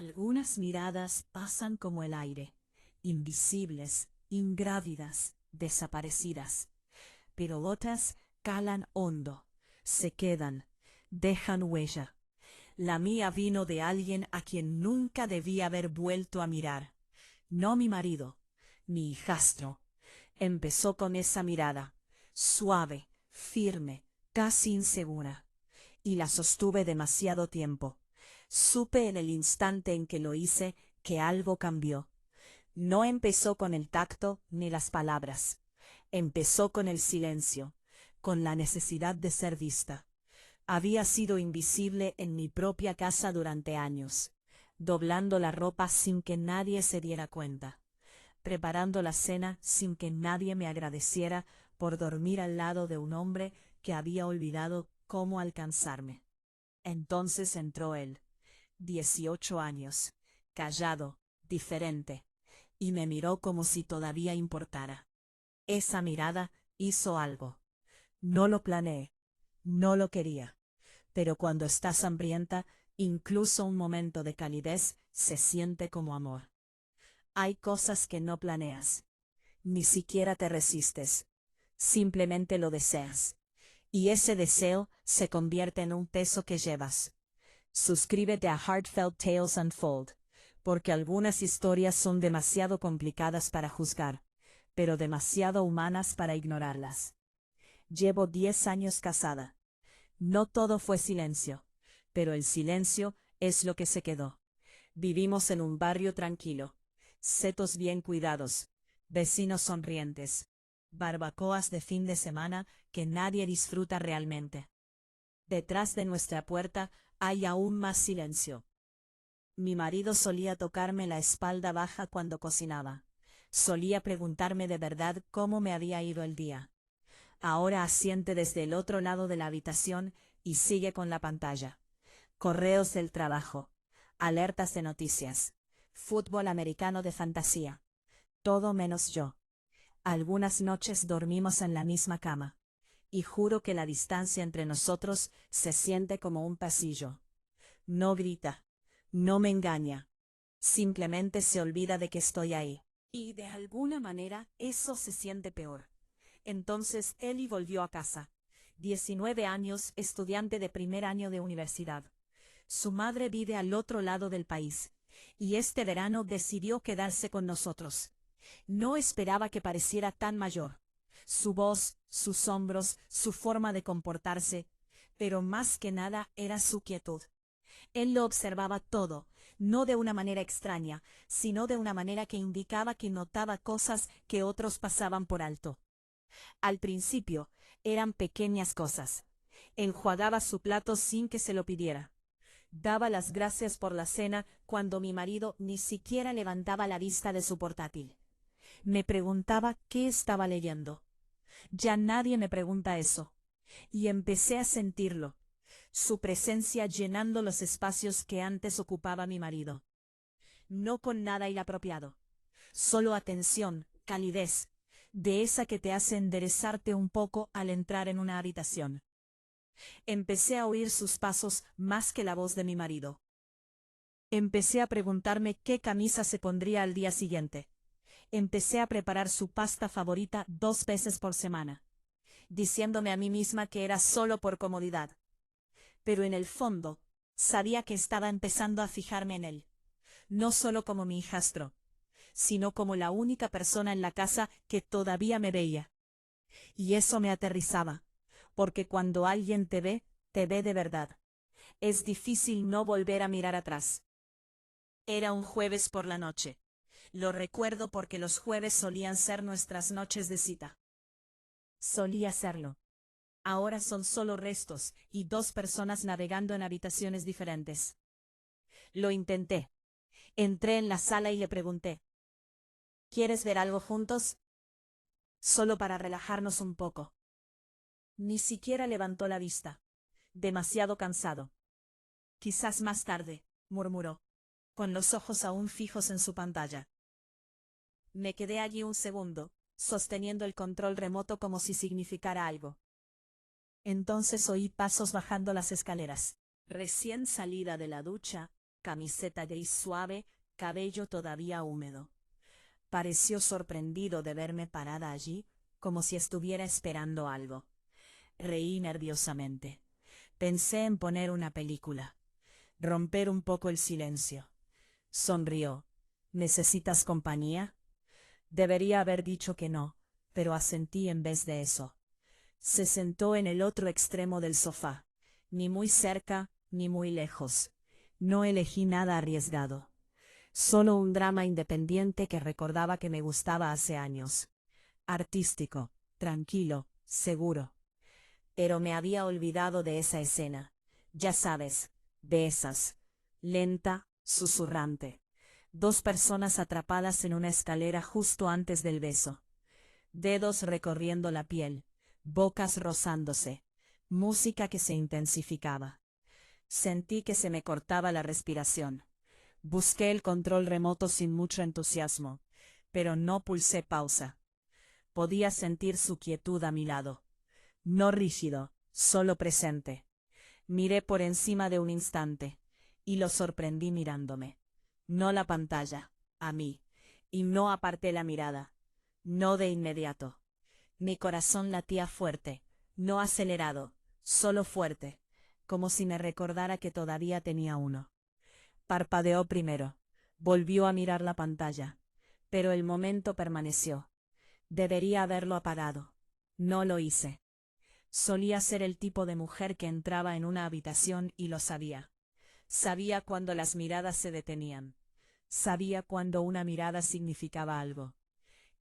Algunas miradas pasan como el aire, invisibles, ingrávidas, desaparecidas, pero otras calan hondo, se quedan, dejan huella. La mía vino de alguien a quien nunca debí haber vuelto a mirar. No mi marido, mi hijastro. Empezó con esa mirada, suave, firme, casi insegura, y la sostuve demasiado tiempo. Supe en el instante en que lo hice que algo cambió. No empezó con el tacto ni las palabras. Empezó con el silencio, con la necesidad de ser vista. Había sido invisible en mi propia casa durante años, doblando la ropa sin que nadie se diera cuenta, preparando la cena sin que nadie me agradeciera por dormir al lado de un hombre que había olvidado cómo alcanzarme. Entonces entró él, 18 años, callado, diferente, y me miró como si todavía importara. Esa mirada hizo algo. No lo planeé, no lo quería, pero cuando estás hambrienta, incluso un momento de calidez se siente como amor. Hay cosas que no planeas, ni siquiera te resistes, simplemente lo deseas, y ese deseo se convierte en un peso que llevas. Suscríbete a Heartfelt Tales Unfold, porque algunas historias son demasiado complicadas para juzgar, pero demasiado humanas para ignorarlas. Llevo 10 años casada. No todo fue silencio, pero el silencio es lo que se quedó. Vivimos en un barrio tranquilo, setos bien cuidados, vecinos sonrientes, barbacoas de fin de semana que nadie disfruta realmente. Detrás de nuestra puerta hay aún más silencio. Mi marido solía tocarme la espalda baja cuando cocinaba. Solía preguntarme de verdad cómo me había ido el día. Ahora asiente desde el otro lado de la habitación y sigue con la pantalla. Correos del trabajo, alertas de noticias, fútbol americano de fantasía. Todo menos yo. Algunas noches dormimos en la misma cama, y juro que la distancia entre nosotros se siente como un pasillo. No grita, no me engaña, simplemente se olvida de que estoy ahí. Y de alguna manera eso se siente peor. Entonces Eli volvió a casa. 19 años, estudiante de primer año de universidad. Su madre vive al otro lado del país, y este verano decidió quedarse con nosotros. No esperaba que pareciera tan mayor. Su voz, sus hombros, su forma de comportarse, pero más que nada era su quietud. Él lo observaba todo, no de una manera extraña, sino de una manera que indicaba que notaba cosas que otros pasaban por alto. Al principio, eran pequeñas cosas. Enjuagaba su plato sin que se lo pidiera. Daba las gracias por la cena cuando mi marido ni siquiera levantaba la vista de su portátil. Me preguntaba qué estaba leyendo. Ya nadie me pregunta eso. Y empecé a sentirlo, su presencia llenando los espacios que antes ocupaba mi marido. No con nada inapropiado, solo atención, calidez, de esa que te hace enderezarte un poco al entrar en una habitación. Empecé a oír sus pasos más que la voz de mi marido. Empecé a preguntarme qué camisa se pondría al día siguiente. Empecé a preparar su pasta favorita 2 veces por semana, diciéndome a mí misma que era solo por comodidad. Pero en el fondo, sabía que estaba empezando a fijarme en él, no solo como mi hijastro, sino como la única persona en la casa que todavía me veía. Y eso me aterrizaba, porque cuando alguien te ve de verdad. Es difícil no volver a mirar atrás. Era un jueves por la noche. Lo recuerdo porque los jueves solían ser nuestras noches de cita. Solía serlo. Ahora son solo restos y 2 personas navegando en habitaciones diferentes. Lo intenté. Entré en la sala y le pregunté: ¿quieres ver algo juntos? Solo para relajarnos un poco. Ni siquiera levantó la vista. Demasiado cansado. Quizás más tarde, murmuró, con los ojos aún fijos en su pantalla. Me quedé allí un segundo, sosteniendo el control remoto como si significara algo. Entonces oí pasos bajando las escaleras. Recién salida de la ducha, camiseta gris suave, cabello todavía húmedo. Pareció sorprendido de verme parada allí, como si estuviera esperando algo. Reí nerviosamente. Pensé en poner una película. Romper un poco el silencio. Sonrió. ¿Necesitas compañía? Debería haber dicho que no, pero asentí en vez de eso. Se sentó en el otro extremo del sofá, ni muy cerca, ni muy lejos. No elegí nada arriesgado. Solo un drama independiente que recordaba que me gustaba hace años. Artístico, tranquilo, seguro. Pero me había olvidado de esa escena. Ya sabes, de esas. Lenta, susurrante. Dos personas atrapadas en una escalera justo antes del beso. Dedos recorriendo la piel, bocas rozándose, música que se intensificaba. Sentí que se me cortaba la respiración. Busqué el control remoto sin mucho entusiasmo, pero no pulsé pausa. Podía sentir su quietud a mi lado. No rígido, solo presente. Miré por encima de un instante, y lo sorprendí mirándome. No la pantalla, a mí, y no aparté la mirada. No de inmediato. Mi corazón latía fuerte, no acelerado, solo fuerte, como si me recordara que todavía tenía uno. Parpadeó primero, volvió a mirar la pantalla, pero el momento permaneció. Debería haberlo apagado. No lo hice. Solía ser el tipo de mujer que entraba en una habitación y lo sabía. Sabía cuando las miradas se detenían. Sabía cuando una mirada significaba algo.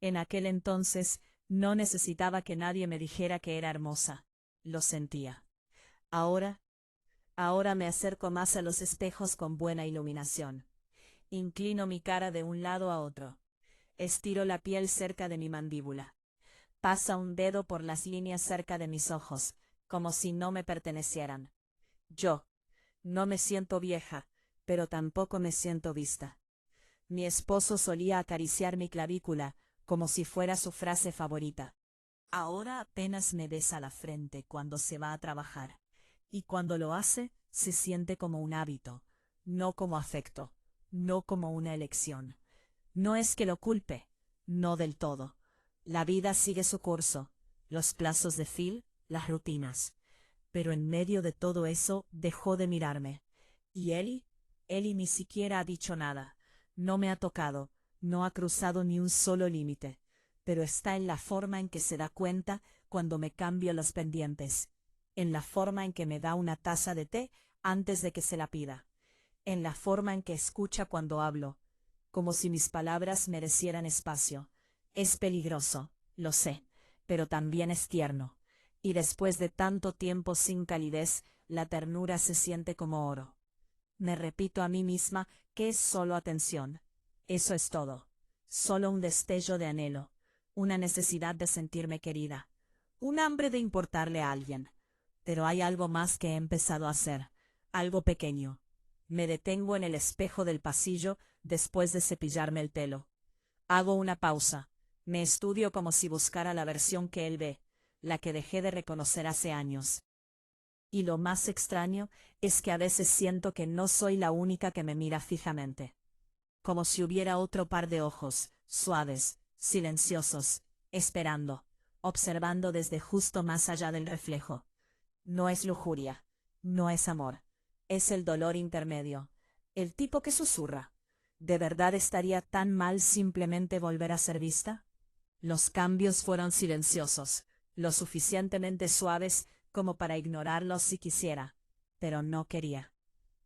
En aquel entonces no necesitaba que nadie me dijera que era hermosa. Lo sentía. Ahora me acerco más a los espejos con buena iluminación. Inclino mi cara de un lado a otro. Estiro la piel cerca de mi mandíbula. Pasa un dedo por las líneas cerca de mis ojos, como si no me pertenecieran. Yo no me siento vieja, pero tampoco me siento vista. Mi esposo solía acariciar mi clavícula, como si fuera su frase favorita. Ahora apenas me besa la frente cuando se va a trabajar, y cuando lo hace, se siente como un hábito, no como afecto, no como una elección. No es que lo culpe, no del todo. La vida sigue su curso, los plazos de Phil, las rutinas. Pero en medio de todo eso dejó de mirarme. ¿Y Eli ni siquiera ha dicho nada. No me ha tocado, no ha cruzado ni un solo límite. Pero está en la forma en que se da cuenta cuando me cambio los pendientes. En la forma en que me da una taza de té antes de que se la pida. En la forma en que escucha cuando hablo. Como si mis palabras merecieran espacio. Es peligroso, lo sé, pero también es tierno. Y después de tanto tiempo sin calidez, la ternura se siente como oro. Me repito a mí misma que es solo atención. Eso es todo. Solo un destello de anhelo, una necesidad de sentirme querida, un hambre de importarle a alguien. Pero hay algo más que he empezado a hacer, algo pequeño. Me detengo en el espejo del pasillo después de cepillarme el pelo. Hago una pausa. Me estudio como si buscara la versión que él ve, la que dejé de reconocer hace años. Y lo más extraño es que a veces siento que no soy la única que me mira fijamente. Como si hubiera otro par de ojos, suaves, silenciosos, esperando, observando desde justo más allá del reflejo. No es lujuria, no es amor, es el dolor intermedio, el tipo que susurra. ¿De verdad estaría tan mal simplemente volver a ser vista? Los cambios fueron silenciosos, lo suficientemente suaves como para ignorarlos si quisiera, pero no quería.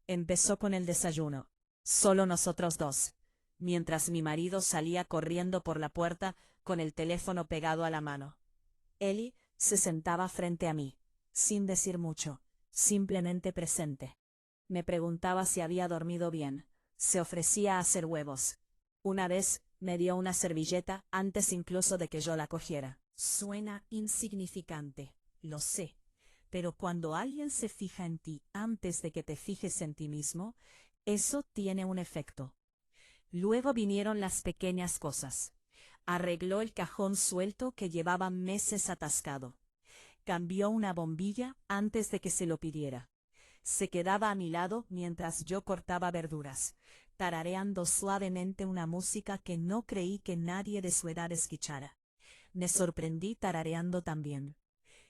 Empezó con el desayuno, solo nosotros dos, mientras mi marido salía corriendo por la puerta con el teléfono pegado a la mano. Eli se sentaba frente a mí, sin decir mucho, simplemente presente. Me preguntaba si había dormido bien, se ofrecía a hacer huevos. Una vez me dio una servilleta antes incluso de que yo la cogiera. Suena insignificante, lo sé, pero cuando alguien se fija en ti antes de que te fijes en ti mismo, eso tiene un efecto. Luego vinieron las pequeñas cosas. Arregló el cajón suelto que llevaba meses atascado. Cambió una bombilla antes de que se lo pidiera. Se quedaba a mi lado mientras yo cortaba verduras, tarareando suavemente una música que no creí que nadie de su edad escuchara. Me sorprendí tarareando también.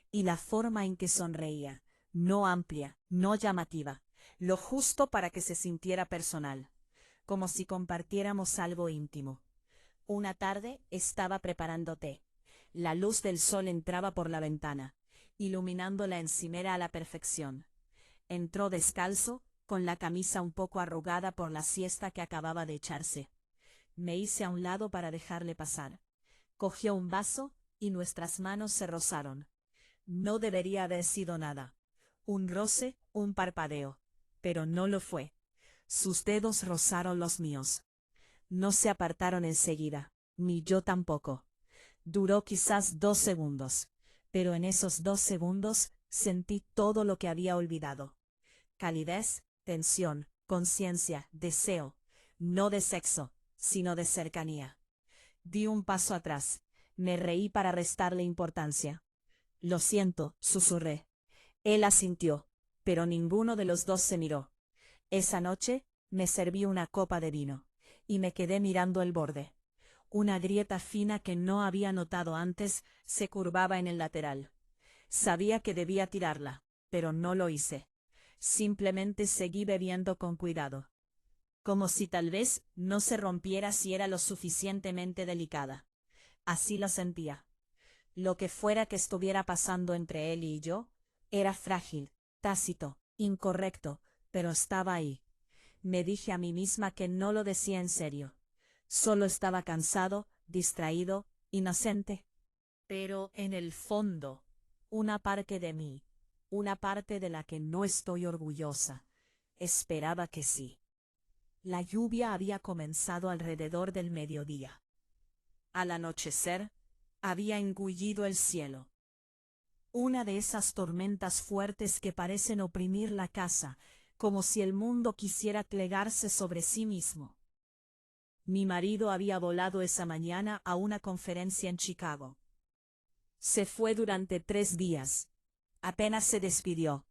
Y la forma en que sonreía, no amplia, no llamativa, lo justo para que se sintiera personal, como si compartiéramos algo íntimo. Una tarde estaba preparando té. La luz del sol entraba por la ventana, iluminando la encimera a la perfección. Entró descalzo, con la camisa un poco arrugada por la siesta que acababa de echarse. Me hice a un lado para dejarle pasar. Cogió un vaso, y nuestras manos se rozaron. No debería haber sido nada. Un roce, un parpadeo. Pero no lo fue. Sus dedos rozaron los míos. No se apartaron enseguida, ni yo tampoco. Duró quizás 2 segundos, pero en esos 2 segundos sentí todo lo que había olvidado. Calidez, tensión, conciencia, deseo, no de sexo, sino de cercanía. Di un paso atrás, me reí para restarle importancia. Lo siento, susurré. Él asintió, pero ninguno de los dos se miró. Esa noche, me serví una copa de vino, y me quedé mirando el borde. Una grieta fina que no había notado antes se curvaba en el lateral. Sabía que debía tirarla, pero no lo hice. Simplemente seguí bebiendo con cuidado. Como si tal vez no se rompiera si era lo suficientemente delicada. Así lo sentía. Lo que fuera que estuviera pasando entre él y yo, era frágil, tácito, incorrecto, pero estaba ahí. Me dije a mí misma que no lo decía en serio. Solo estaba cansado, distraído, inocente. Pero en el fondo, una parte de mí, una parte de la que no estoy orgullosa, esperaba que sí. La lluvia había comenzado alrededor del mediodía. Al anochecer, había engullido el cielo. Una de esas tormentas fuertes que parecen oprimir la casa, como si el mundo quisiera plegarse sobre sí mismo. Mi marido había volado esa mañana a una conferencia en Chicago. Se fue durante 3 días. Apenas se despidió.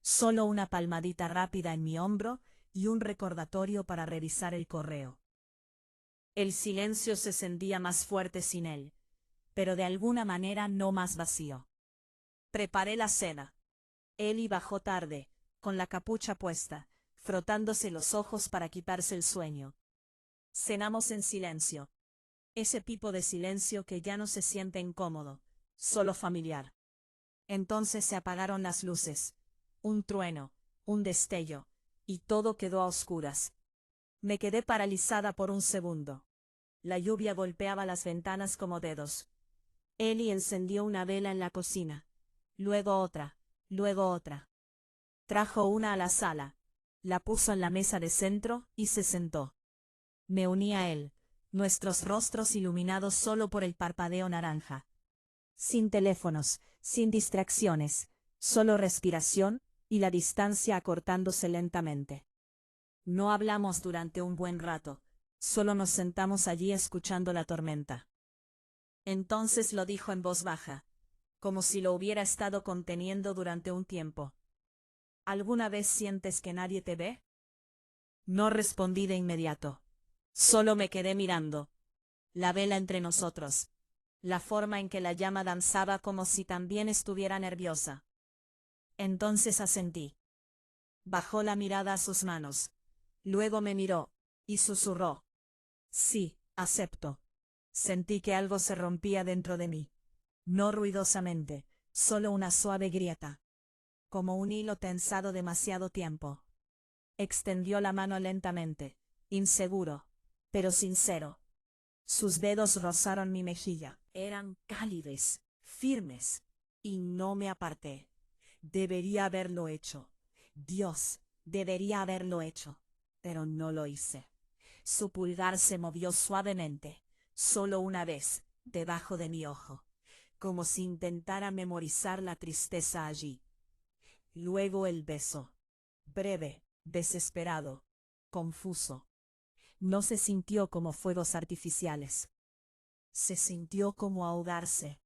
Solo una palmadita rápida en mi hombro y un recordatorio para revisar el correo. El silencio se sentía más fuerte sin él, pero de alguna manera no más vacío. Preparé la cena. Eli bajó tarde, con la capucha puesta, frotándose los ojos para quitarse el sueño. Cenamos en silencio. Ese tipo de silencio que ya no se siente incómodo, solo familiar. Entonces se apagaron las luces. Un trueno, un destello, y todo quedó a oscuras. Me quedé paralizada por un segundo. La lluvia golpeaba las ventanas como dedos. Eli encendió una vela en la cocina. Luego otra, luego otra. Trajo una a la sala. La puso en la mesa de centro y se sentó. Me uní a él, nuestros rostros iluminados solo por el parpadeo naranja. Sin teléfonos, sin distracciones, solo respiración y la distancia acortándose lentamente. No hablamos durante un buen rato, solo nos sentamos allí escuchando la tormenta. Entonces lo dijo en voz baja, como si lo hubiera estado conteniendo durante un tiempo. ¿Alguna vez sientes que nadie te ve? No respondí de inmediato. Solo me quedé mirando. La vela entre nosotros. La forma en que la llama danzaba como si también estuviera nerviosa. Entonces asentí. Bajó la mirada a sus manos. Luego me miró, y susurró. Sí, acepto. Sentí que algo se rompía dentro de mí. No ruidosamente, solo una suave grieta. Como un hilo tensado demasiado tiempo. Extendió la mano lentamente, inseguro, pero sincero. Sus dedos rozaron mi mejilla. Eran cálidos, firmes, y no me aparté. Debería haberlo hecho. Dios, debería haberlo hecho, pero no lo hice. Su pulgar se movió suavemente, solo una vez, debajo de mi ojo, como si intentara memorizar la tristeza allí. Luego el beso. Breve, desesperado, confuso. No se sintió como fuegos artificiales. Se sintió como ahogarse,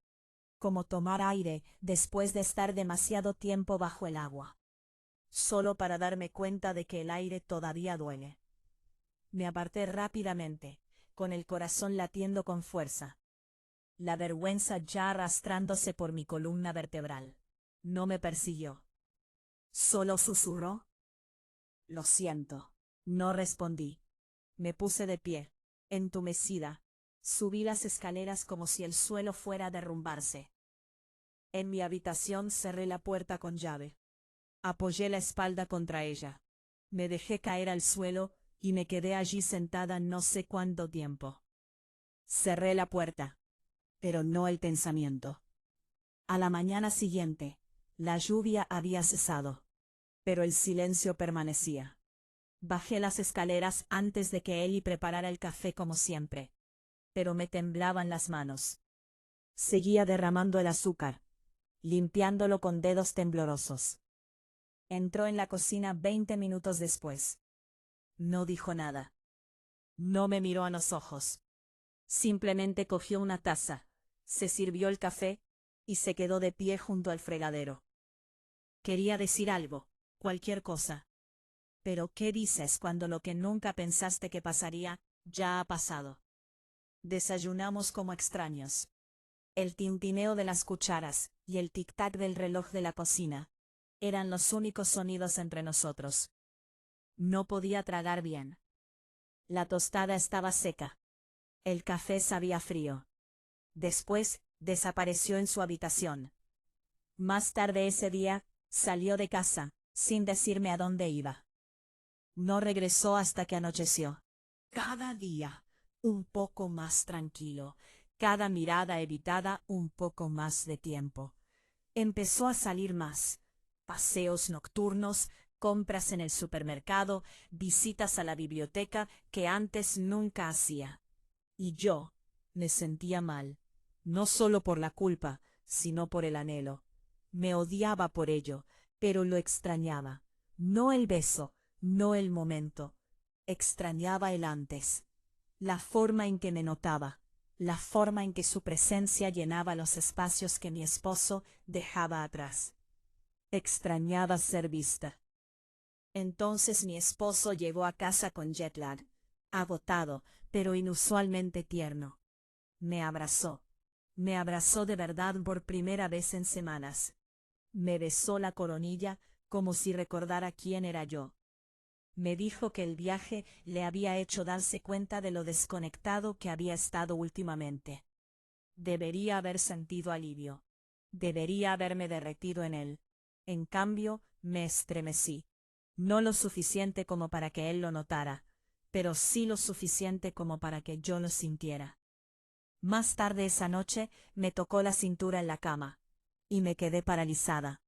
como tomar aire después de estar demasiado tiempo bajo el agua. solo para darme cuenta de que el aire todavía duele. Me aparté rápidamente, con el corazón latiendo con fuerza, la vergüenza ya arrastrándose por mi columna vertebral. No me persiguió. Solo susurró: «Lo siento». No respondí. Me puse de pie, entumecida. Subí las escaleras como si el suelo fuera a derrumbarse. En mi habitación cerré la puerta con llave. Apoyé la espalda contra ella. Me dejé caer al suelo y me quedé allí sentada no sé cuánto tiempo. Cerré la puerta, pero no el pensamiento. A la mañana siguiente, la lluvia había cesado, pero el silencio permanecía. Bajé las escaleras antes de que Eli preparara el café como siempre, pero me temblaban las manos. Seguía derramando el azúcar, limpiándolo con dedos temblorosos. Entró en la cocina 20 minutos después. No dijo nada. No me miró a los ojos. Simplemente cogió una taza, se sirvió el café y se quedó de pie junto al fregadero. Quería decir algo, cualquier cosa. Pero ¿qué dices cuando lo que nunca pensaste que pasaría, ya ha pasado? Desayunamos como extraños. El tintineo de las cucharas y el tic-tac del reloj de la cocina eran los únicos sonidos entre nosotros. No podía tragar bien. La tostada estaba seca. El café sabía frío. Después, desapareció en su habitación. Más tarde ese día, salió de casa, sin decirme a dónde iba. No regresó hasta que anocheció. Cada día, un poco más tranquilo. Cada mirada evitada, un poco más de tiempo. Empezó a salir más. Paseos nocturnos, compras en el supermercado, visitas a la biblioteca que antes nunca hacía. Y yo me sentía mal, no solo por la culpa, sino por el anhelo. Me odiaba por ello, pero lo extrañaba. No el beso, no el momento. Extrañaba el antes. La forma en que me notaba, la forma en que su presencia llenaba los espacios que mi esposo dejaba atrás. Extrañaba ser vista. Entonces mi esposo llegó a casa con jet lag, agotado, pero inusualmente tierno. Me abrazó. Me abrazó de verdad por primera vez en semanas. Me besó la coronilla como si recordara quién era yo. Me dijo que el viaje le había hecho darse cuenta de lo desconectado que había estado últimamente. Debería haber sentido alivio. Debería haberme derretido en él. En cambio, me estremecí. No lo suficiente como para que él lo notara, pero sí lo suficiente como para que yo lo sintiera. Más tarde esa noche me tocó la cintura en la cama, y me quedé paralizada.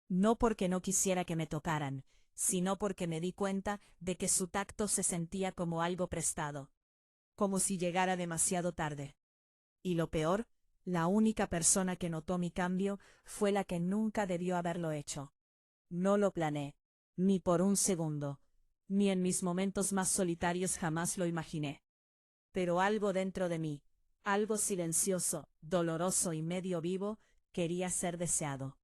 No porque no quisiera que me tocaran, sino porque me di cuenta de que su tacto se sentía como algo prestado, como si llegara demasiado tarde. Y lo peor, la única persona que notó mi cambio fue la que nunca debió haberlo hecho. No lo planeé, ni por un segundo, ni en mis momentos más solitarios jamás lo imaginé. Pero algo dentro de mí, algo silencioso, doloroso y medio vivo, quería ser deseado.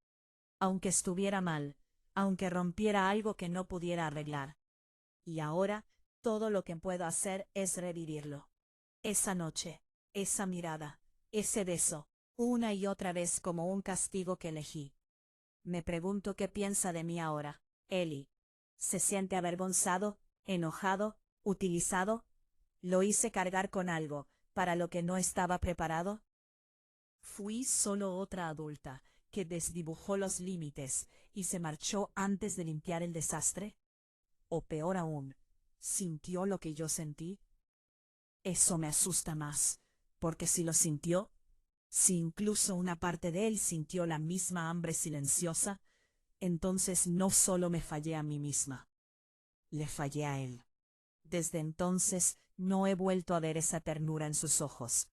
Aunque estuviera mal, aunque rompiera algo que no pudiera arreglar. Y ahora, todo lo que puedo hacer es revivirlo. Esa noche, esa mirada, ese beso, una y otra vez como un castigo que elegí. Me pregunto qué piensa de mí ahora, Eli. ¿Se siente avergonzado, enojado, utilizado? ¿Lo hice cargar con algo, para lo que no estaba preparado? ¿Fui solo otra adulta, que desdibujó los límites y se marchó antes de limpiar el desastre? O peor aún, ¿sintió lo que yo sentí? Eso me asusta más, porque si lo sintió, si incluso una parte de él sintió la misma hambre silenciosa, entonces no solo me fallé a mí misma, le fallé a él. Desde entonces no he vuelto a ver esa ternura en sus ojos.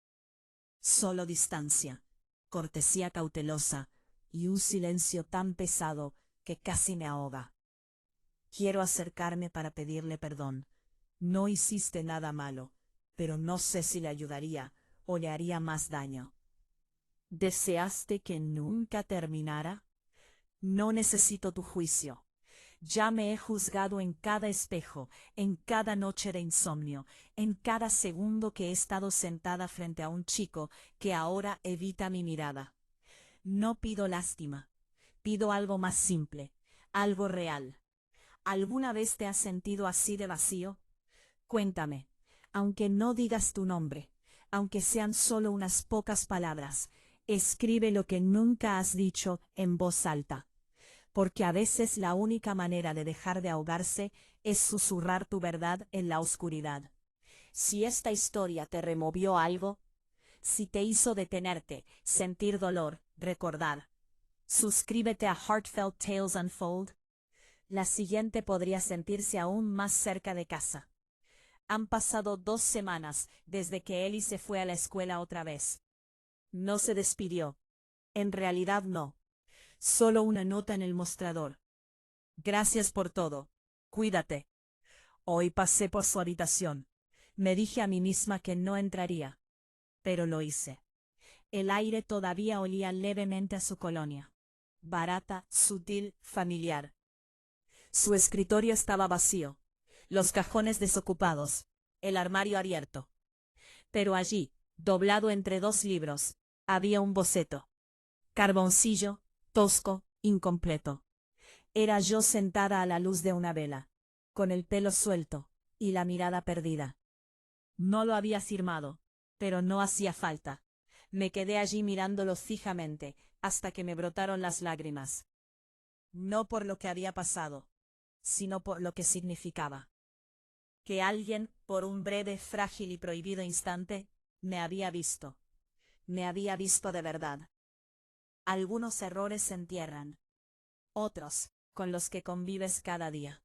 Solo distancia, cortesía cautelosa y un silencio tan pesado que casi me ahoga. Quiero acercarme para pedirle perdón. No hiciste nada malo, pero no sé si le ayudaría o le haría más daño. ¿Deseaste que nunca terminara? No necesito tu juicio. Ya me he juzgado en cada espejo, en cada noche de insomnio, en cada segundo que he estado sentada frente a un chico que ahora evita mi mirada. No pido lástima, pido algo más simple, algo real. ¿Alguna vez te has sentido así de vacío? Cuéntame, aunque no digas tu nombre, aunque sean solo unas pocas palabras, escribe lo que nunca has dicho en voz alta, porque a veces la única manera de dejar de ahogarse es susurrar tu verdad en la oscuridad. Si esta historia te removió algo, si te hizo detenerte, sentir dolor, recordar, suscríbete a Heartfelt Tales Unfold. La siguiente podría sentirse aún más cerca de casa. Han pasado 2 semanas desde que Ellie se fue a la escuela otra vez. No se despidió. En realidad no. Solo una nota en el mostrador. Gracias por todo. Cuídate. Hoy pasé por su habitación. Me dije a mí misma que no entraría. Pero lo hice. El aire todavía olía levemente a su colonia. Barata, sutil, familiar. Su escritorio estaba vacío. Los cajones desocupados. El armario abierto. Pero allí, doblado entre 2 libros, había un boceto. Carboncillo, tosco, incompleto. Era yo sentada a la luz de una vela, con el pelo suelto y la mirada perdida. No lo había firmado, pero no hacía falta. Me quedé allí mirándolo fijamente, hasta que me brotaron las lágrimas. No por lo que había pasado, sino por lo que significaba. Que alguien, por un breve, frágil y prohibido instante, me había visto. Me había visto de verdad. Algunos errores se entierran. Otros, con los que convives cada día.